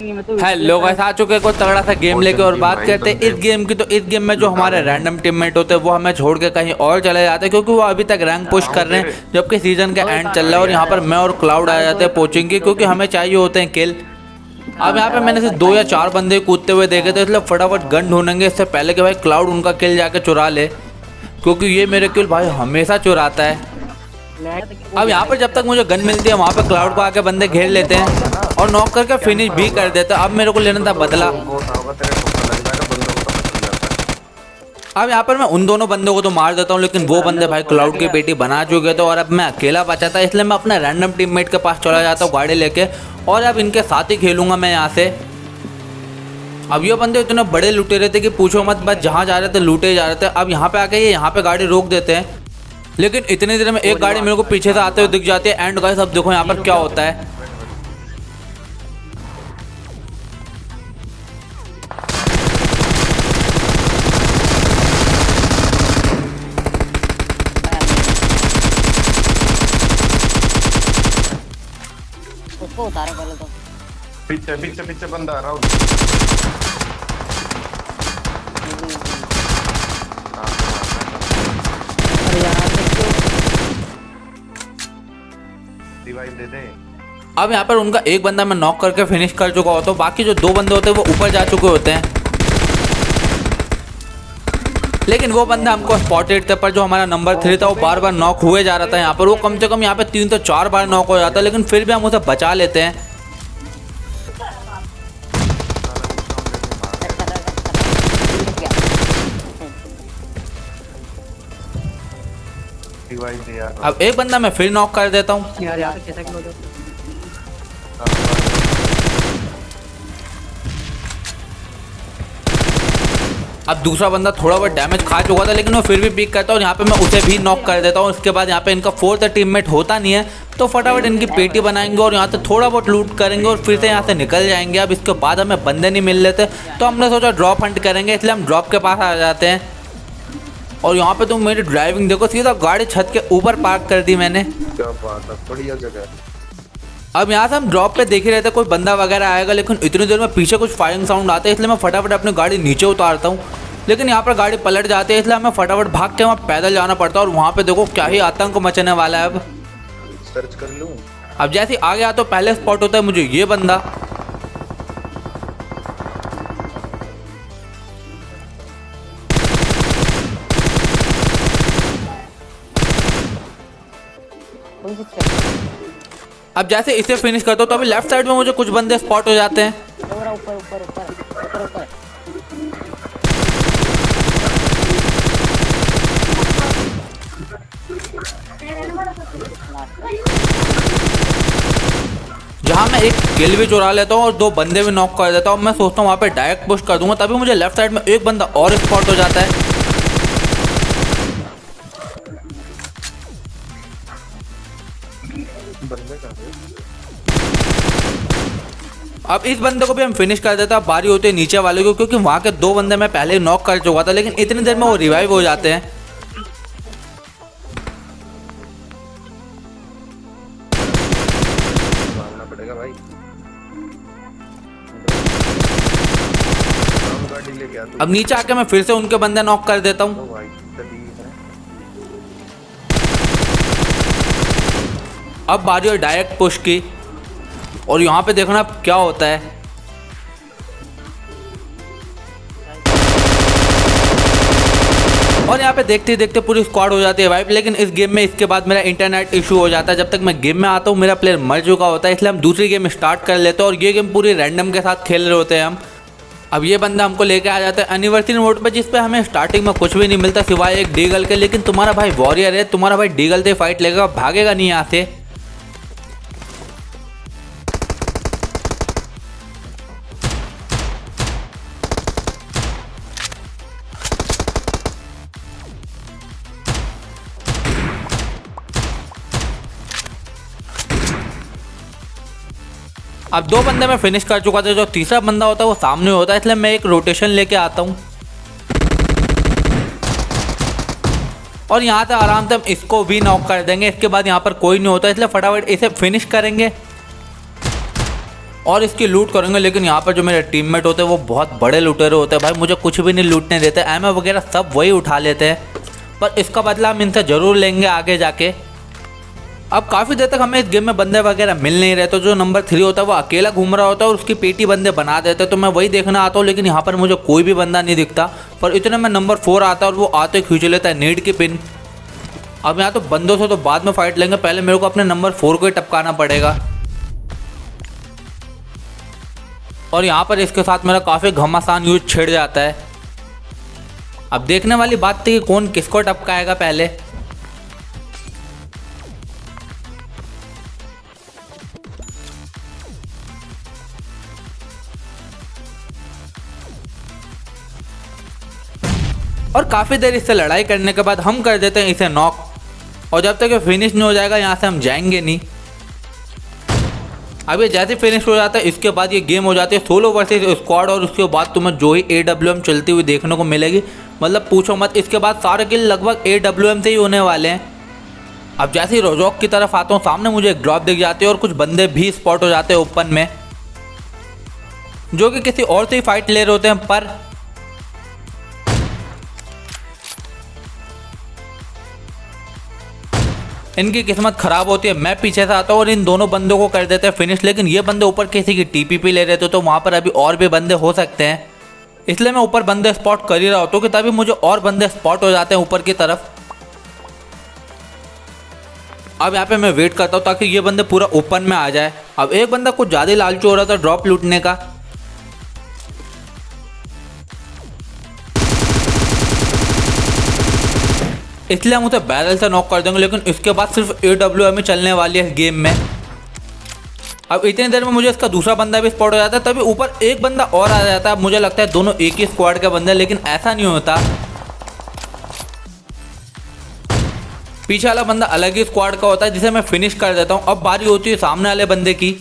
Hello guys, आ चुके को तगड़ा सा गेम लेके और बात करते हैं इस गेम की। तो इस गेम में जो हमारे रैंडम टीममेट होते हैं वो हमें छोड़ के कहीं और चले जाते हैं, क्योंकि वो अभी तक रैंक पुश कर रहे हैं जबकि सीजन का एंड चल रहा है। और यहाँ पर मैं और क्लाउड आ जाते हैं कोचिंग की, क्योंकि हमें चाहिए होते हैं किल। अब यहाँ पे मैंने सिर्फ 2 या 4 बंदे कूदते हुए देखे थे, इसलिए फटाफट गन ढूंढेंगे इससे पहले कि भाई क्लाउड उनका किल जाके चुरा ले, क्योंकि ये मेरे किल भाई हमेशा चुराता है। अब यहाँ पर जब तक मुझे गन मिलती है वहाँ पे क्लाउड को आके बंदे घेर लेते हैं और नॉक करके फिनिश भी कर देते हैं। अब मेरे को लेना था बदला। अब यहाँ पर मैं उन दोनों बंदों को तो मार देता हूँ, लेकिन वो बंदे भाई क्लाउड की पेटी बना चुके थे और अब मैं अकेला बचा था, इसलिए मैं अपने रैंडम टीममेट के पास चला जाता हूँ गाड़ी लेके और अब इनके साथ ही खेलूंगा मैं यहाँ से। अब ये बंदे इतने बड़े लुटे रहे थे कि पूछो मत, बस जहाँ जा रहे थे लूटे जा रहे थे। अब यहाँ पे आके ये यहाँ पे गाड़ी रोक देते हैं, लेकिन इतनी देर में एक गाड़ी मेरे को पीछे से आते हुए दिख जाती है। एंड गाइस अब देखो यहाँ पर क्या होता है। उसको उतारो पहले तो। पीछे पीछे पीछे बंदा आ रहा रिवाइव दे दे। अब यहाँ पर उनका एक बंदा मैं नॉक करके फिनिश कर चुका होता हूँ, बाकी जो 2 बंदे होते हैं वो ऊपर जा चुके होते हैं। लेकिन वो बंदा हमको स्पॉटेड थे, पर जो हमारा नंबर 3 था वो बार बार नॉक हुए जा रहा था। यहाँ पर वो कम से कम यहाँ पे 3 से 4 बार नॉक हो जाता है, लेकिन फिर भी हम उसे बचा लेते हैं। रिवाइव दे यार। अब एक बंदा मैं फिर नॉक कर देता हूँ। यार कैसा किया हो अब दूसरा बंदा थोड़ा बहुत डैमेज खा चुका था, लेकिन वो फिर भी पिक करता है और यहाँ पे मैं उसे भी नॉक कर देता हूँ। उसके बाद यहाँ पे इनका 4th टीममेट होता नहीं है, तो फटाफट इनकी पेटी बनाएंगे और यहाँ से थोड़ा बहुत लूट करेंगे और फिर से यहाँ से निकल जाएंगे। अब इसके बाद हमें बंदे नहीं मिल लेते, तो हमने सोचा ड्रॉप हंट करेंगे, इसलिए हम ड्रॉप के पास आ जाते हैं। और यहाँ पे तुम मेरी ड्राइविंग देखो, सीधा गाड़ी छत के ऊपर पार्क कर दी मैंने। क्या बात है, बढ़िया जगह। अब यहाँ से हम ड्रॉप पे देख ही रहे थे कोई बंदा वगैरह आएगा, लेकिन इतनी देर में पीछे कुछ फायरिंग साउंड आते हैं, इसलिए मैं फटाफट अपनी गाड़ी नीचे उतारता हूँ। लेकिन यहाँ पर गाड़ी पलट जाती है, इसलिए हमें फटाफट भाग के वहाँ पैदल जाना पड़ता है। और वहाँ पे देखो क्या ही आतंक मचने वाला है। अब सर्च कर लूँ। अब जैसे ही आ गया तो पहले स्पॉट होता है मुझे ये बंदा। अब जैसे इसे फिनिश करता हूँ तो अभी लेफ्ट साइड में मुझे कुछ बंदे स्पॉट हो जाते हैं। ऊपर ऊपर ऊपर ऊपर ऊपर। जहाँ मैं एक किल भी चुरा लेता हूँ और 2 बंदे भी नॉक कर देता हूँ। मैं सोचता हूँ वहाँ पे डायरेक्ट पुश कर दूंगा, तभी मुझे लेफ्ट साइड में एक बंदा और स्पॉट हो जाता है। अब इस बंदे को भी हम फिनिश कर देता। बारी होती है नीचे वाले को, क्योंकि वहाँ के 2 बंदे मैं पहले ही नॉक कर चुका था, लेकिन इतनी देर में वो रिवाइव हो जाते हैं। पड़ेगा भाई। गाड़ी लेके आ तू। अब नीचे आके मैं फिर से उनके बंदे नॉक कर देता हूँ। ओ भाई तभी है। अब बारी है डायरेक्ट पुश की, और यहाँ पे देखना अब क्या होता है। और यहाँ पे देखते ही देखते पूरी स्क्वाड हो जाती है वाइप। लेकिन इस गेम में इसके बाद मेरा इंटरनेट इशू हो जाता है। जब तक मैं गेम में आता हूँ मेरा प्लेयर मर चुका होता है, इसलिए हम दूसरी गेम स्टार्ट कर लेते हैं और ये गेम पूरी रैंडम के साथ खेल रहे होते हैं हम। अब ये बंदा हमको लेके आ जाता है एनिवर्सरी मोड पे, जिस पे हमें स्टार्टिंग में कुछ भी नहीं मिलता सिवाय एक डीगल के। लेकिन तुम्हारा भाई वॉरियर है, तुम्हारा भाई डीगल से फाइट लेगा, भागेगा नहीं यहाँ से। अब 2 बंदे मैं फिनिश कर चुका था, जो तीसरा बंदा होता है वो सामने होता है, इसलिए मैं एक रोटेशन लेके आता हूँ और यहाँ से आराम से हम इसको भी नॉक कर देंगे। इसके बाद यहाँ पर कोई नहीं होता, इसलिए फटाफट इसे फिनिश करेंगे। और इसकी लूट करेंगे। लेकिन यहाँ पर जो मेरे टीममेट होते हैं वो बहुत बड़े लूटेरे होते हैं भाई, मुझे कुछ भी नहीं लूटने देते, एमओ वगैरह सब वही उठा लेते हैं। पर इसका बदला हम इनसे ज़रूर लेंगे आगे जाके। अब काफ़ी देर तक हमें इस गेम में बंदे वगैरह मिल नहीं रहे, तो जो नंबर 3 होता है वो अकेला घूम रहा होता है और उसकी पेटी बंदे बना देते हैं, तो मैं वही देखना आता हूँ। लेकिन यहाँ पर मुझे कोई भी बंदा नहीं दिखता। पर इतने में नंबर 4 आता है और वो आते खींच लेता है नीड की पिन। अब यहाँ तो बंदों से तो बाद में फाइट लेंगे, पहले मेरे को अपने नंबर 4 को ही टपकाना पड़ेगा। और यहाँ पर इसके साथ मेरा काफ़ी घमासान यूज छिड़ जाता है। अब देखने वाली बात थी कि कौन किसको टपकाएगा पहले। और काफ़ी देर इससे लड़ाई करने के बाद हम कर देते हैं इसे नॉक। और जब तक ये फिनिश नहीं हो जाएगा यहाँ से हम जाएंगे नहीं। अब ये जैसे फिनिश हो जाता है इसके बाद ये गेम हो जाती है सोलो वर्सेस स्क्वाड। और उसके बाद तुम्हें जो ही AWM चलती हुई देखने को मिलेगी, मतलब पूछो मत। इसके बाद सारे किल लगभग AWM से ही होने वाले हैं। अब जैसे ही रोजॉक की तरफ आता हूँ सामने मुझे एक ड्रॉप दिख जाती है और कुछ बंदे भी स्पॉट हो जाते हैं ओपन में, जो कि किसी और से ही फाइट ले रहे होते हैं। पर इनकी किस्मत खराब होती है, मैं पीछे से आता हूँ और इन दोनों बंदों को कर देते हैं फिनिश। लेकिन ये बंदे ऊपर किसी की TPP ले रहे थे, तो वहाँ पर अभी और भी बंदे हो सकते हैं, इसलिए मैं ऊपर बंदे स्पॉट कर ही रहा होता हूँ कि तभी मुझे और बंदे स्पॉट हो जाते हैं ऊपर की तरफ। अब यहाँ पे मैं वेट करता हूँ ताकि ये बंदे पूरा ओपन में आ जाए। अब एक बंदा कुछ ज़्यादा ही लालची हो रहा था ड्रॉप लूटने का। इसलिए हम उसे बैरल से नॉक कर देंगे। लेकिन इसके बाद सिर्फ AWM ही चलने वाली है इस गेम में। अब इतनी देर में मुझे इसका दूसरा बंदा भी स्पॉट हो जाता है, तभी ऊपर एक बंदा और आ जाता है। मुझे लगता है दोनों एक ही स्क्वाड के बंदे, लेकिन ऐसा नहीं होता। पीछे वाला बंदा अलग ही स्क्वाड का होता है जिसे मैं फिनिश कर देता हूँ। अब बारी होती है सामने वाले बंदे की।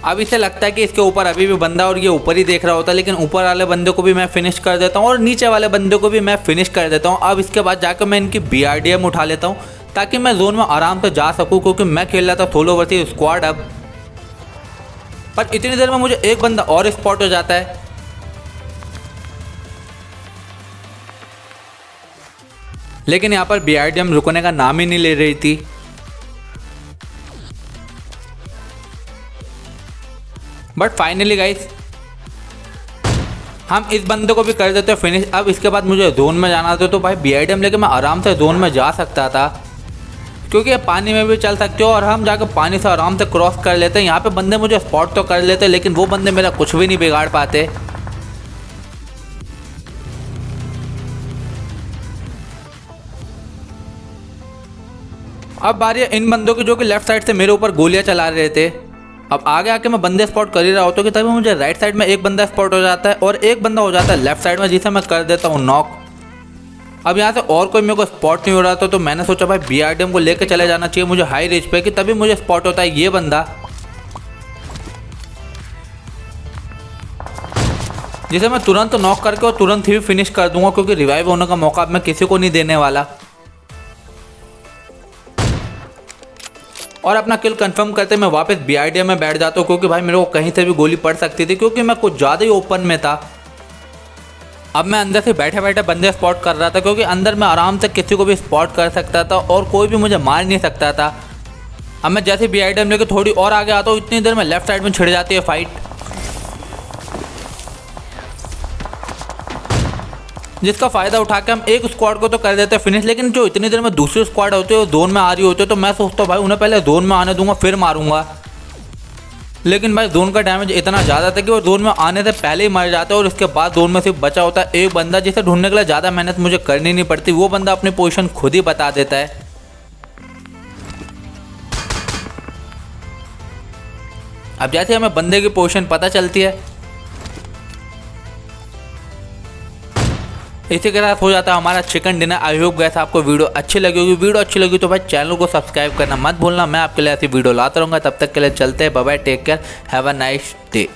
अब इसे लगता है कि इसके ऊपर अभी भी बंदा और ये ऊपर ही देख रहा होता है, लेकिन ऊपर वाले बंदे को भी मैं फिनिश कर देता हूँ और नीचे वाले बंदे को भी मैं फिनिश कर देता हूँ। अब इसके बाद जाकर मैं इनकी BRDM उठा लेता हूँ ताकि मैं जोन में आराम से जा सकूँ, क्योंकि मैं खेल रहा था सोलो वर्सेस स्क्वाड। अब पर इतनी देर में मुझे एक बंदा और स्पॉट हो जाता है। लेकिन यहाँ पर BRDM रुकने का नाम ही नहीं ले रही थी। बट फाइनली गाइस हम इस बंदे को भी कर देते हैं फिनिश। अब इसके बाद मुझे जोन में जाना था, तो भाई BRDM लेके मैं आराम से जोन में जा सकता था, क्योंकि ये पानी में भी चल सकते हो और हम जाकर पानी से आराम से क्रॉस कर लेते हैं। यहाँ पे बंदे मुझे स्पॉट तो कर लेते, लेकिन वो बंदे मेरा कुछ भी नहीं बिगाड़ पाते। अब बारी है इन बंदों की जो कि लेफ्ट साइड से मेरे ऊपर गोलियां चला रहे थे। अब आगे आके मैं बंदे स्पॉट कर ही रहा होता हूँ कि तभी मुझे राइट साइड में एक बंदा स्पॉट हो जाता है और एक बंदा हो जाता है लेफ्ट साइड में, जिसे मैं कर देता हूँ नॉक। अब यहाँ से और कोई मेरे को स्पॉट नहीं हो रहा था, तो मैंने सोचा भाई BRDM को लेके चले जाना चाहिए मुझे हाई रेंज पे, कि तभी मुझे स्पॉट होता है ये बंदा, जिसे मैं तुरंत नॉक करके और तुरंत ही फिनिश कर दूंगा, क्योंकि रिवाइव होने का मौका मैं किसी को नहीं देने वाला। और अपना किल कंफर्म करते मैं वापस BRDM में बैठ जाता हूँ, क्योंकि भाई मेरे को कहीं से भी गोली पड़ सकती थी, क्योंकि मैं कुछ ज़्यादा ही ओपन में था। अब मैं अंदर से बैठे बैठे बंदे स्पॉट कर रहा था, क्योंकि अंदर मैं आराम से किसी को भी स्पॉट कर सकता था और कोई भी मुझे मार नहीं सकता था। अब मैं जैसे BRDM लेके थोड़ी और आगे आता हूँ, इतनी देर में लेफ्ट साइड में छिड़ जाती है फाइट, जिसका फ़ायदा उठा के हम एक स्क्वाड को तो कर देते हैं फिनिश। लेकिन जो इतनी देर में दूसरी स्क्वाड होती है वो जोन में आ रही होती है, तो मैं सोचता हूँ भाई उन्हें पहले जोन में आने दूंगा फिर मारूंगा। लेकिन भाई जोन का डैमेज इतना ज़्यादा था कि वो जोन में आने से पहले ही मर जाता है, और उसके बाद जोन में सिर्फ बचा होता है एक बंदा, जिसे ढूंढने के लिए ज़्यादा मेहनत मुझे करनी नहीं पड़ती। वो बंदा अपनी पोजीशन खुद ही बता देता है। अब जैसे हमें बंदे की पोजीशन पता चलती है, इसी के साथ हो जाता है हमारा chicken dinner. I hope gas आपको वीडियो अच्छी लगी होगी। वीडियो अच्छी लगी तो भाई चैनल को सब्सक्राइब करना मत भूलना। मैं आपके लिए ऐसी वीडियो लाता रहूँगा। तब तक के लिए चलते हैं, bye bye, take care, have a nice day.